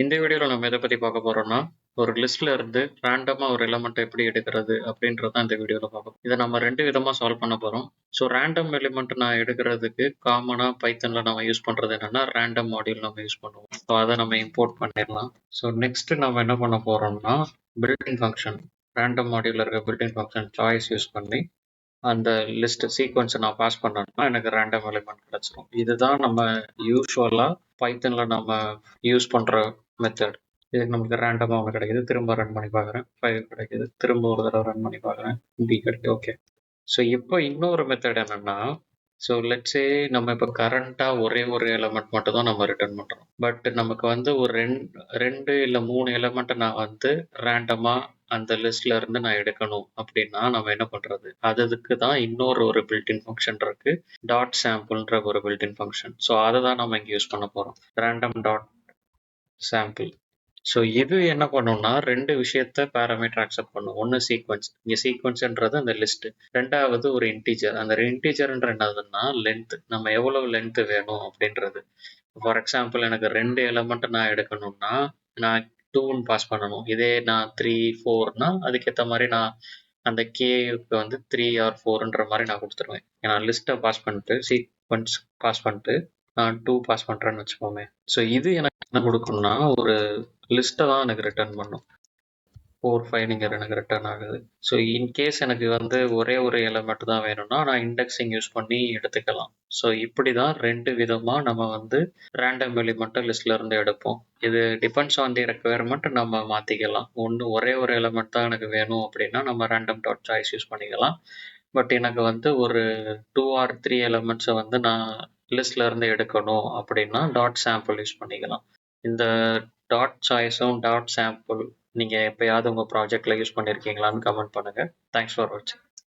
இந்த வீடியோல நம்ம எத பத்தி பார்க்க போறோம்னா, ஒரு லிஸ்ட்ல இருந்து ரேண்டமா ஒரு எலிமெண்ட்ட எப்படி எடுக்கிறது அப்படின்றது தான் இந்த வீடியோல பார்க்க போறோம். இத நம்ம 2 விதமா சால்வ் பண்ண போறோம். ஸோ ரேண்டம் எலிமெண்ட் நான் எடுக்கிறதுக்கு காமனா பைத்தான்ல நம்ம யூஸ் பண்றது என்னன்னா, ரேண்டம் மாடியூல் நம்ம யூஸ் பண்ணுவோம். ஸோ அத நம்ம இம்போர்ட் பண்ணிடலாம். ஸோ நெக்ஸ்ட் நம்ம என்ன பண்ண போறோம்னா, பில்ட்-இன் ஃபங்ஷன் ரேண்டம் மாடியூல்ல இருக்க பில்ட்-இன் ஃபங்ஷன் சாய்ஸ் யூஸ் பண்ணி அந்த லிஸ்ட் சீக்வன்ஸை நான் பாஸ் பண்ணேன்னா எனக்கு ரேண்டம் எலிமெண்ட் கிடைச்சிரும். இதுதான் நம்ம யூஸ்வலா பைத்தன்ல நம்ம யூஸ் பண்ற மெத்தட். இதுக்கு நமக்கு ரேண்டமாக ஒன்று கிடைக்குது, திரும்ப ரன் பண்ணி பார்க்குறேன், 5 கிடைக்குது, திரும்ப ஒரு தடவை ரன் பண்ணி பார்க்குறேன், பி கிடைக்குது. ஓகே. ஸோ இப்போ இன்னொரு மெத்தட் என்னன்னா, ஸோ லெட்ஸே நம்ம இப்போ கரண்ட்டாக ஒரே ஒரு எலிமெண்ட் மட்டும் தான் நம்ம ரிட்டர்ன் பண்ணுறோம். பட் நமக்கு வந்து ஒரு ரெண்டு இல்லை 3 எலிமெண்ட்டை நான் வந்து ரேண்டமாக அந்த லிஸ்ட்ல இருந்து நான் எடுக்கணும் அப்படின்னா நம்ம என்ன பண்றது? அதுக்கு தான் இன்னொரு பில்ட்-இன் ஃபங்க்ஷன் இருக்கு, டாட் சாம்பிள்ன்ற ஒரு பில்ட்-இன் ஃபங்க்ஷன். ஸோ அதை தான் நம்ம இங்கே யூஸ் பண்ண போறோம், ரேண்டம் டாட் சாம்பிள். ஸோ இது என்ன பண்ணும்னா 2 விஷயத்த பேராமீட்டர் அக்செப்ட் பண்ணும். ஒன்று சீக்வன்ஸ், இங்கே சீக்வன்ஸ்ன்றது அந்த லிஸ்ட். ரெண்டாவது ஒரு இன்டீஜர். அந்த இன்டீஜர்ன்ற என்னதுன்னா லென்த், நம்ம எவ்வளவு லென்த் வேணும் அப்படின்றது. ஃபார் எக்ஸாம்பிள் எனக்கு 2 எலிமெண்ட் நான் எடுக்கணும்னா நான் 2ன்னு பாஸ் பண்ணணும். இதே நான் 3, 4னா அதுக்கேற்ற மாதிரி நான் அந்த கேக்கு வந்து 3 ஆர் 4ன்ற மாதிரி நான் கொடுத்துருவேன். ஏன்னா லிஸ்ட்டை பாஸ் பண்ணிட்டு சீக்வன்ஸ் பாஸ் பண்ணிட்டு நான் 2 பாஸ் பண்ணுறேன்னு வச்சுக்கோமே. ஸோ இது எனக்கு என்ன கொடுக்கணும்னா ஒரு லிஸ்ட்டை தான் எனக்கு ரிட்டர்ன் பண்ணும். 4, 5 நீங்கள் எனக்கு ரிட்டர்ன் ஆகுது. ஸோ இன்கேஸ் எனக்கு வந்து ஒரே ஒரு எலிமெண்ட் தான் வேணும்னா நான் இண்டெக்ஸிங் யூஸ் பண்ணி எடுத்துக்கலாம். ஸோ இப்படி தான் 2 விதமாக நம்ம வந்து ரேண்டம் எலிமெண்ட்டை லிஸ்ட்ல இருந்து எடுப்போம். இது டிபெண்ட்ஸ் ஆன் தி ரெக்குயர்மெண்ட் நம்ம மாற்றிக்கலாம். ஒன்று ஒரே ஒரு எலிமெண்ட் தான் எனக்கு வேணும் அப்படின்னா நம்ம ரேண்டம் டாட் சாய்ஸ் யூஸ் பண்ணிக்கலாம். பட் எனக்கு வந்து ஒரு 2 ஆர் 3 எலிமெண்ட்ஸை வந்து நான் லிஸ்ட்ல இருந்து எடுக்கணும் அப்படின்னா டாட் சாம்பிள் யூஸ் பண்ணிக்கலாம். இந்த டாட் சாய்ஸும் டாட் சாம்பிள் நீங்கள் எப்பயாவது உங்கள் ப்ராஜெக்டில் யூஸ் பண்ணியிருக்கீங்களான்னு கமெண்ட் பண்ணுங்கள். தேங்க்ஸ் ஃபார் வாட்சிங்.